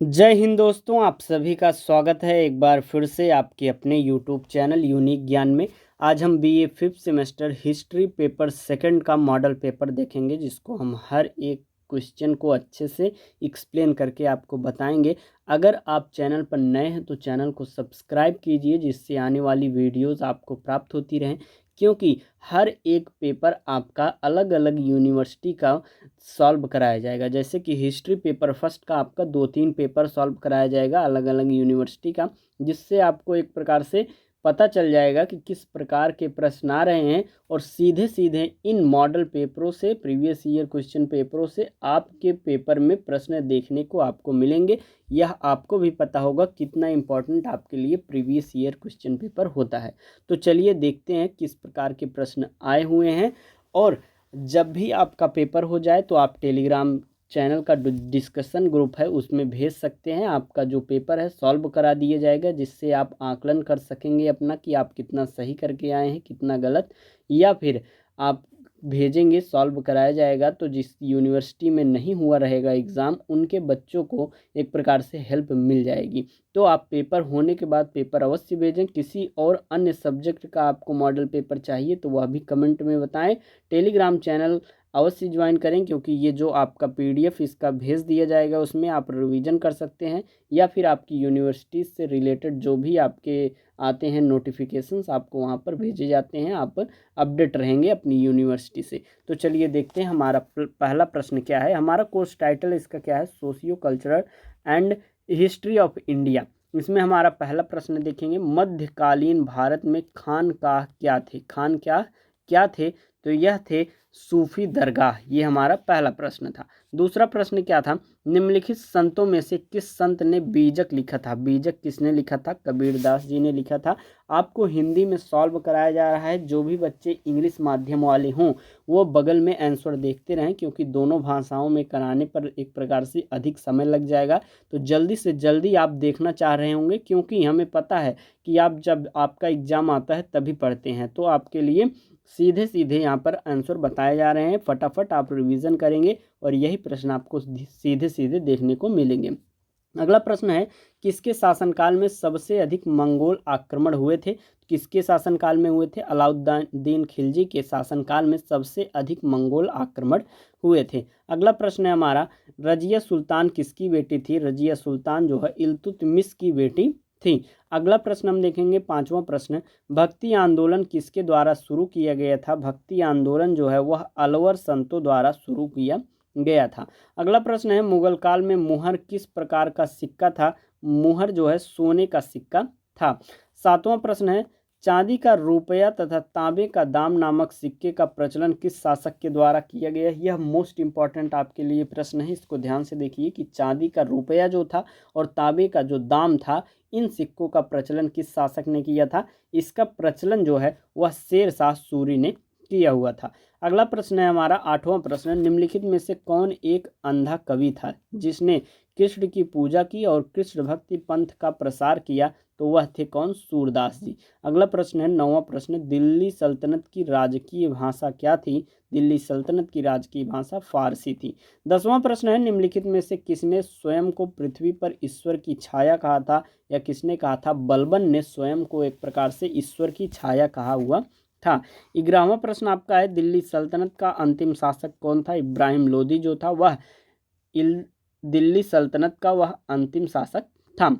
जय हिंद दोस्तों, आप सभी का स्वागत है एक बार फिर से आपके अपने यूट्यूब चैनल यूनिक ज्ञान में। आज हम BA fifth semester history paper second का मॉडल पेपर देखेंगे, जिसको हम हर एक क्वेश्चन को अच्छे से एक्सप्लेन करके आपको बताएंगे। अगर आप चैनल पर नए हैं तो चैनल को सब्सक्राइब कीजिए, जिससे आने वाली वीडियोज़ आपको प्राप्त होती रहें, क्योंकि हर एक पेपर आपका अलग अलग यूनिवर्सिटी का सॉल्व कराया जाएगा। जैसे कि हिस्ट्री पेपर फर्स्ट का आपका 2-3 पेपर सॉल्व कराया जाएगा अलग अलग यूनिवर्सिटी का, जिससे आपको एक प्रकार से पता चल जाएगा कि किस प्रकार के प्रश्न आ रहे हैं। और सीधे सीधे इन मॉडल पेपरों से, प्रीवियस ईयर क्वेश्चन पेपरों से आपके पेपर में प्रश्न देखने को आपको मिलेंगे। यह आपको भी पता होगा कितना इम्पोर्टेंट आपके लिए प्रीवियस ईयर क्वेश्चन पेपर होता है। तो चलिए देखते हैं किस प्रकार के प्रश्न आए हुए हैं। और जब भी आपका पेपर हो जाए तो आप टेलीग्राम चैनल का डिस्कशन ग्रुप है उसमें भेज सकते हैं। आपका जो पेपर है सॉल्व करा दिया जाएगा, जिससे आप आकलन कर सकेंगे अपना कि आप कितना सही करके आए हैं, कितना गलत। या फिर आप भेजेंगे, सॉल्व कराया जाएगा, तो जिस यूनिवर्सिटी में नहीं हुआ रहेगा एग्ज़ाम, उनके बच्चों को एक प्रकार से हेल्प मिल जाएगी। तो आप पेपर होने के बाद पेपर अवश्य भेजें। किसी और अन्य सब्जेक्ट का आपको मॉडल पेपर चाहिए तो वह भी कमेंट में बताएं। टेलीग्राम चैनल अवश्य ज्वाइन करें, क्योंकि ये जो आपका पीडीएफ इसका भेज दिया जाएगा, उसमें आप रिवीजन कर सकते हैं। या फिर आपकी यूनिवर्सिटी से रिलेटेड जो भी आपके आते हैं नोटिफिकेशंस, आपको वहाँ पर भेजे जाते हैं। आप अपडेट रहेंगे अपनी यूनिवर्सिटी से। तो चलिए देखते हैं हमारा पहला प्रश्न क्या है। हमारा कोर्स टाइटल इसका क्या है, socio cultural and history of India. इसमें हमारा पहला प्रश्न देखेंगे, मध्यकालीन भारत में खानकाह क्या थे। खान क्या क्या थे, तो यह थे सूफी दरगाह। ये हमारा पहला प्रश्न था। दूसरा प्रश्न क्या था, निम्नलिखित संतों में से किस संत ने बीजक लिखा था। बीजक किसने लिखा था, कबीरदास जी ने लिखा था। आपको हिंदी में सॉल्व कराया जा रहा है। जो भी बच्चे इंग्लिश माध्यम वाले हों वो बगल में आंसर देखते रहें, क्योंकि दोनों भाषाओं में कराने पर एक प्रकार से अधिक समय लग जाएगा। तो जल्दी से जल्दी आप देखना चाह रहे होंगे, क्योंकि हमें पता है कि आप जब आपका एग्ज़ाम आता है तभी पढ़ते हैं। तो आपके लिए सीधे सीधे यहाँ पर आंसर बताए जा रहे हैं। फटाफट आप रिवीजन करेंगे और यही प्रश्न आपको सीधे सीधे देखने को मिलेंगे। अगला प्रश्न है, किसके शासनकाल में सबसे अधिक मंगोल आक्रमण हुए थे। किसके शासनकाल में हुए थे, अलाउद्दीन खिलजी के शासनकाल में सबसे अधिक मंगोल आक्रमण हुए थे। अगला प्रश्न है हमारा, रजिया सुल्तान किसकी बेटी थी। रजिया सुल्तान जो है इल्तुतमिश की बेटी थी। अगला प्रश्न हम देखेंगे, पांचवा प्रश्न, भक्ति आंदोलन किसके द्वारा शुरू किया गया था। भक्ति आंदोलन जो है वह अलवर संतों द्वारा शुरू किया गया था। अगला प्रश्न है, मुगल काल में मुहर किस प्रकार का सिक्का था। मुहर जो है सोने का सिक्का था। सातवां प्रश्न है, चांदी का रुपया तथा तांबे का दाम नामक सिक्के का प्रचलन किस शासक के द्वारा किया गया। यह मोस्ट इंपॉर्टेंट आपके लिए प्रश्न है। इसको ध्यान से देखिए कि चांदी का रुपया जो था और तांबे का जो दाम था, इन सिक्कों का प्रचलन किस शासक ने किया था। इसका प्रचलन जो है वह शेर शाह सूरी ने किया हुआ था। अगला प्रश्न है हमारा आठवां प्रश्न, निम्नलिखित में से कौन एक अंधा कवि था जिसने कृष्ण की पूजा की और कृष्ण भक्ति पंथ का प्रसार किया। तो वह थे कौन, सूरदास जी। अगला प्रश्न है नौवां प्रश्न, दिल्ली सल्तनत की राजकीय भाषा क्या थी। दिल्ली सल्तनत की राजकीय भाषा फारसी थी। 10वां प्रश्न है, निम्नलिखित में से किसने स्वयं को पृथ्वी पर ईश्वर की छाया कहा था, या किसने कहा था। बलबन ने स्वयं को एक प्रकार से ईश्वर की छाया कहा हुआ था। 11वां प्रश्न आपका है, दिल्ली सल्तनत का अंतिम शासक कौन था। इब्राहिम लोदी जो था वह दिल्ली सल्तनत का वह अंतिम शासक था।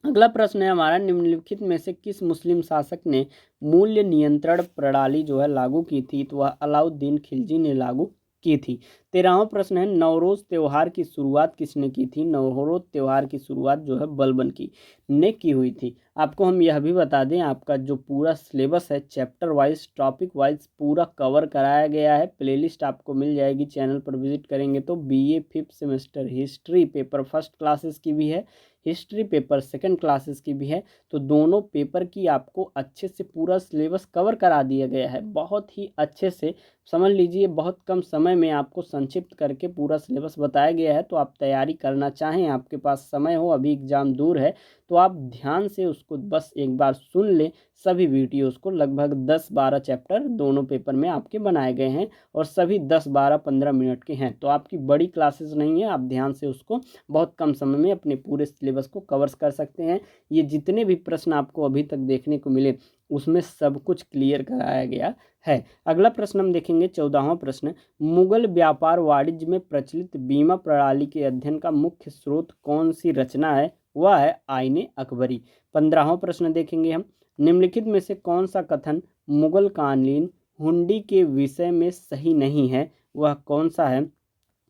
अगला प्रश्न है हमारा, निम्नलिखित में से किस मुस्लिम शासक ने मूल्य नियंत्रण प्रणाली जो है लागू की थी। तो वह अलाउद्दीन खिलजी ने लागू की थी। 13वां प्रश्न है, नवरोज त्यौहार की शुरुआत किसने की थी। नवरोज त्यौहार की शुरुआत जो है बलबन की ने की हुई थी। आपको हम यह भी बता दें, आपका जो पूरा सिलेबस है चैप्टर वाइज टॉपिक वाइज पूरा कवर कराया गया है। प्लेलिस्ट आपको मिल जाएगी, चैनल पर विजिट करेंगे तो। BA fifth semester history paper first classes की भी है, हिस्ट्री पेपर सेकंड क्लासेस की भी है। तो दोनों पेपर की आपको अच्छे से पूरा सिलेबस कवर करा दिया गया है, बहुत ही अच्छे से। समझ लीजिए बहुत कम समय में आपको संक्षिप्त करके पूरा सिलेबस बताया गया है। तो आप तैयारी करना चाहें, आपके पास समय हो, अभी एग्ज़ाम दूर है, तो आप ध्यान से उसको बस एक बार सुन लें, सभी वीडियोस को, लगभग 10-12 चैप्टर दोनों पेपर में आपके बनाए गए हैं और सभी 10-12-15 मिनट के हैं। तो आपकी बड़ी क्लासेस नहीं है, आप ध्यान से उसको बहुत कम समय में अपने पूरे सिलेबस को कवर कर सकते हैं। ये जितने भी प्रश्न आपको अभी तक देखने को मिले उसमें सब कुछ क्लियर कराया गया है। अगला प्रश्न हम देखेंगे, 14वां प्रश्न, मुगल व्यापार वाणिज्य में प्रचलित बीमा प्रणाली के अध्ययन का मुख्य स्रोत कौन सी रचना है? वह है आईने अकबरी। 15वां प्रश्न देखेंगे हम, निम्नलिखित में से कौन सा कथन मुगल कालीन हुंडी के विषय में सही नहीं है? वह कौन सा है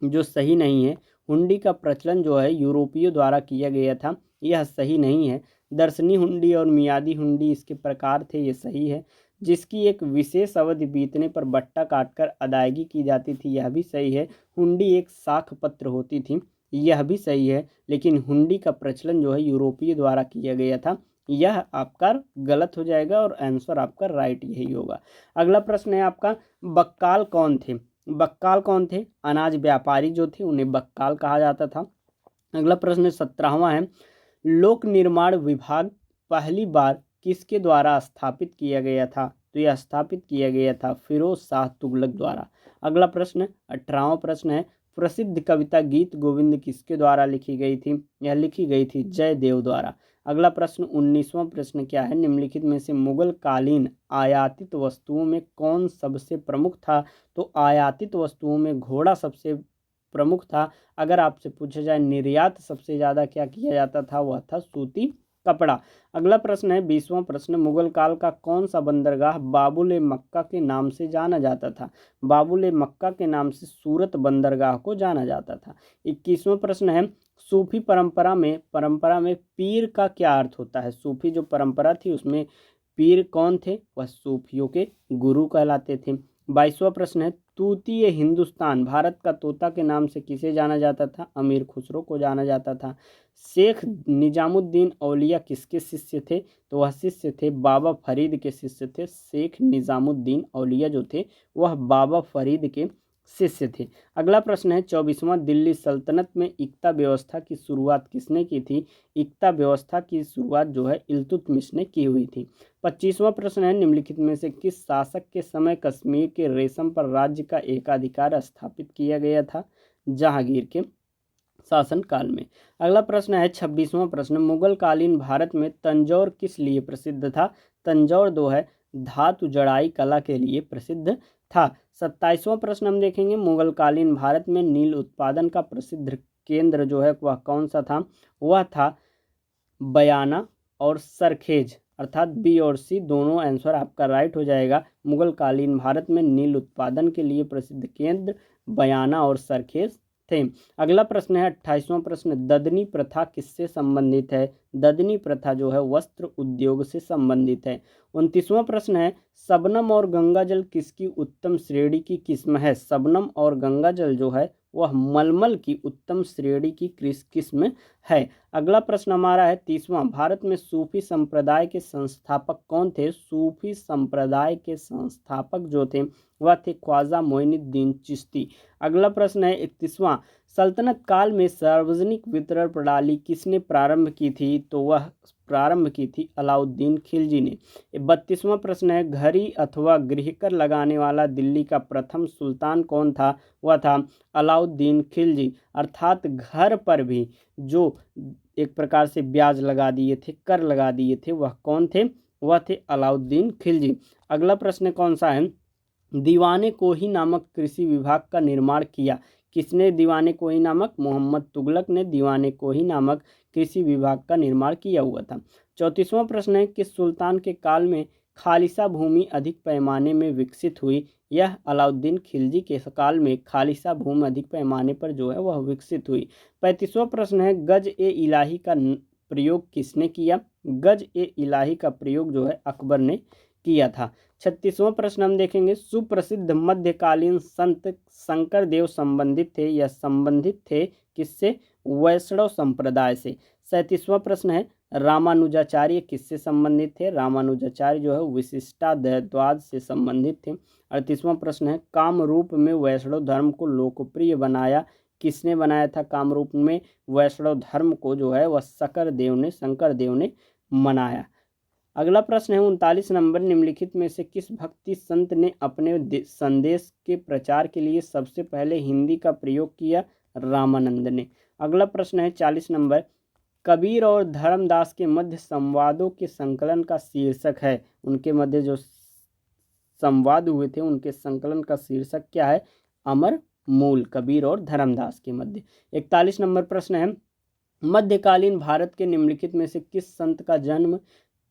जो सही नहीं है? हुंडी का प्रचलन जो है यूरोपियों द्वारा किया गया था, यह सही नहीं है। दर्शनी हुंडी और मियादी हुंडी इसके प्रकार थे, ये सही है। जिसकी एक विशेष अवधि बीतने पर बट्टा काटकर अदायगी की जाती थी, यह भी सही है। हुंडी एक साख पत्र होती थी, यह भी सही है। लेकिन हुंडी का प्रचलन जो है यूरोपीय द्वारा किया गया था, यह आपका गलत हो जाएगा और आंसर आपका राइट यही होगा। अगला प्रश्न है आपका, बक्काल कौन थे? बक्काल कौन थे? अनाज व्यापारी जो थे उन्हें बक्काल कहा जाता था। अगला प्रश्न 17वां है, लोक निर्माण विभाग पहली बार किसके द्वारा स्थापित किया गया था? तो यह स्थापित किया गया था फिरोज शाह तुगलक द्वारा। अगला प्रश्न 18वां प्रश्न है, प्रसिद्ध कविता गीत गोविंद किसके द्वारा लिखी गई थी? यह लिखी गई थी जयदेव द्वारा। अगला प्रश्न 19वां प्रश्न क्या है, निम्नलिखित में से मुगल कालीन आयातित वस्तुओं में कौन सबसे प्रमुख था? तो आयातित वस्तुओं में घोड़ा सबसे प्रमुख था। अगर आपसे पूछा जाए निर्यात सबसे ज़्यादा क्या किया जाता था, वह था सूती कपड़ा। अगला प्रश्न है 20वां प्रश्न, मुगल काल का कौन सा बंदरगाह बाबुल मक्का के नाम से जाना जाता था? बाबुल मक्का के नाम से सूरत बंदरगाह को जाना जाता था। 21वां प्रश्न है, सूफी परंपरा में पीर का क्या अर्थ होता है? सूफी जो परंपरा थी उसमें पीर कौन थे? वह सूफियों के गुरु कहलाते थे। 22वां प्रश्न है, तूतीय हिंदुस्तान भारत का तोता के नाम से किसे जाना जाता था? अमीर खुसरो को जाना जाता था। शेख निजामुद्दीन औलिया किसके शिष्य थे? तो वह शिष्य थे बाबा फरीद के शिष्य थे। शेख निजामुद्दीन औलिया जो थे वह बाबा फरीद के शिष्य थे। अगला प्रश्न है 24वां, दिल्ली सल्तनत में इक्ता व्यवस्था की शुरुआत किसने की थी? इक्ता व्यवस्था की शुरुआत जो है इल्तुतमिश ने की हुई थी। 25वां प्रश्न है, निम्नलिखित में से किस शासक के समय कश्मीर के रेशम पर राज्य का एकाधिकार स्थापित किया गया था? जहांगीर के शासन काल में। अगला प्रश्न है 26वां प्रश्न, मुगल कालीन भारत में तंजौर किस लिए प्रसिद्ध था? तंजौर जो है धातु जड़ाई कला के लिए प्रसिद्ध था। 27वां प्रश्न हम देखेंगे, मुगल कालीन भारत में नील उत्पादन का प्रसिद्ध केंद्र जो है वह कौन सा था? वह था बयाना और सरखेज, अर्थात बी और सी दोनों आंसर आपका राइट हो जाएगा। मुगल कालीन भारत में नील उत्पादन के लिए प्रसिद्ध केंद्र बयाना और सरखेज थे। अगला प्रश्न है 28वां प्रश्न, ददनी प्रथा किससे संबंधित है? ददनी प्रथा जो है वस्त्र उद्योग से संबंधित है। 29वां प्रश्न है, शबनम और गंगाजल किसकी उत्तम श्रेणी की किस्म है? शबनम और गंगाजल जो है वह मलमल की उत्तम श्रेणी की किस्म है। अगला प्रश्न हमारा है 30वां, भारत में सूफी संप्रदाय के संस्थापक कौन थे? सूफी संप्रदाय के संस्थापक जो थे वह थे ख्वाजा मोइनुद्दीन चिश्ती। अगला प्रश्न है 31वां, सल्तनत काल में सार्वजनिक वितरण प्रणाली किसने प्रारंभ की थी? तो वह प्रारंभ की थी अलाउद्दीन खिलजी ने। 32वां प्रश्न है, घड़ी अथवा गृहकर लगाने वाला दिल्ली का प्रथम सुल्तान कौन था? वह था अलाउद्दीन खिलजी। अर्थात घर पर भी जो एक प्रकार से ब्याज लगा दिए थे, कर लगा दिए थे, वह कौन थे? वह थे अलाउद्दीन खिलजी। अगला प्रश्न कौन सा है, दीवाने कोही नामक कृषि विभाग का निर्माण किया? किसने दीवाने कोही नामक? मोहम्मद तुगलक ने दीवाने कोही नामक कृषि विभाग का निर्माण किया हुआ था। 34वां प्रश्न है, किस सुल्तान के काल में खालिसा भूमि अधिक पैमाने में विकसित हुई? यह अलाउद्दीन खिलजी के काल में खालिसा भूमि अधिक पैमाने पर जो है वह विकसित हुई। 35वां प्रश्न है, गज ए इलाही का प्रयोग किसने किया? गज ए इलाही का प्रयोग जो है अकबर ने किया था। 36वां प्रश्न हम देखेंगे, सुप्रसिद्ध मध्यकालीन संत शंकर देव संबंधित थे या संबंधित थे किससे? वैष्णव संप्रदाय से। 37वां प्रश्न है, रामानुजाचार्य किससे संबंधित थे? रामानुजाचार्य जो है विशिष्टाद्वैतवाद से संबंधित थे। 38वां प्रश्न है, कामरूप में वैष्णव धर्म को लोकप्रिय बनाया किसने बनाया था? कामरूप में वैष्णव धर्म को जो है वह शंकर देव ने मनाया। अगला प्रश्न है 39 नंबर, निम्नलिखित में से किस भक्ति संत ने अपने संदेश के प्रचार के लिए सबसे पहले हिंदी का प्रयोग किया? रामानंद ने। अगला प्रश्न है 40 नंबर, कबीर और धर्मदास के मध्य संवादों के संकलन का शीर्षक है। उनके मध्य जो संवाद हुए थे उनके संकलन का शीर्षक क्या है? अमर मूल, कबीर और धर्मदास के मध्य। 41 नंबर प्रश्न है, मध्यकालीन भारत के निम्नलिखित में से किस संत का जन्म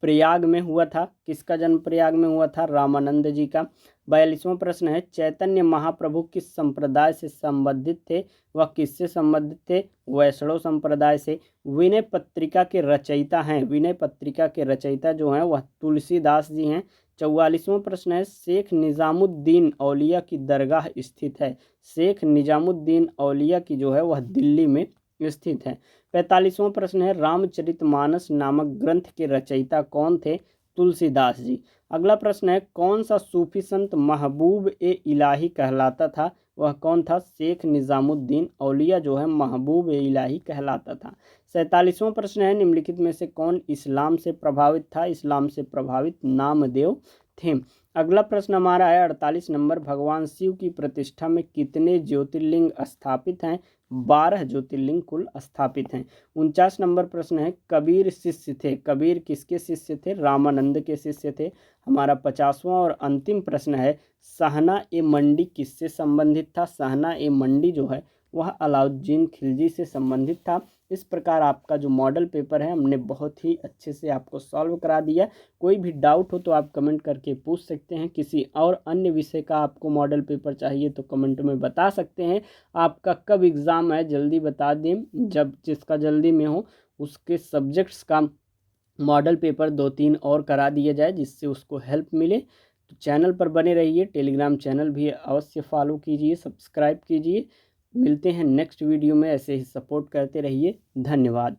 प्रयाग में हुआ था? किसका जन्म प्रयाग में हुआ था? रामानंद जी का। 42वां प्रश्न है, चैतन्य महाप्रभु किस संप्रदाय से संबंधित थे? वह किससे संबंधित थे? वैष्णव संप्रदाय से। विनय पत्रिका के रचयिता हैं, विनय पत्रिका के रचयिता जो हैं वह तुलसीदास जी हैं। 44वां प्रश्न है, शेख निजामुद्दीन औलिया की दरगाह स्थित है? शेख निजामुद्दीन औलिया की जो है वह दिल्ली में स्थित है। 45वां प्रश्न है, रामचरितमानस नामक ग्रंथ के रचयिता कौन थे? तुलसीदास जी। अगला प्रश्न है, कौन सा सूफी संत महबूब ए इलाही कहलाता था? वह कौन था? शेख निजामुद्दीन औलिया जो है महबूब ए इलाही कहलाता था। 47वां प्रश्न है, निम्नलिखित में से कौन इस्लाम से प्रभावित था? इस्लाम से प्रभावित नामदेव थे। अगला प्रश्न हमारा है 48 नंबर, भगवान शिव की प्रतिष्ठा में कितने ज्योतिर्लिंग स्थापित हैं? 12 ज्योतिर्लिंग कुल स्थापित हैं। 49 नंबर प्रश्न है, कबीर शिष्य थे? कबीर किसके शिष्य थे? रामानंद के शिष्य थे। हमारा 50वां और अंतिम प्रश्न है, सहना ए मंडी किससे संबंधित था? सहना ए मंडी जो है वह अलाउद्दीन खिलजी से संबंधित था। इस प्रकार आपका जो मॉडल पेपर है हमने बहुत ही अच्छे से आपको सॉल्व करा दिया। कोई भी डाउट हो तो आप कमेंट करके पूछ सकते हैं। किसी और अन्य विषय का आपको मॉडल पेपर चाहिए तो कमेंट में बता सकते हैं। आपका कब एग्ज़ाम है जल्दी बता दें, जब जिसका जल्दी में हो उसके सब्जेक्ट्स का मॉडल पेपर 2-3 और करा दिया जाए जिससे उसको हेल्प मिले। तो चैनल पर बने रहिए, टेलीग्राम चैनल भी अवश्य फॉलो कीजिए, सब्सक्राइब कीजिए। मिलते हैं नेक्स्ट वीडियो में, ऐसे ही सपोर्ट करते रहिए। धन्यवाद।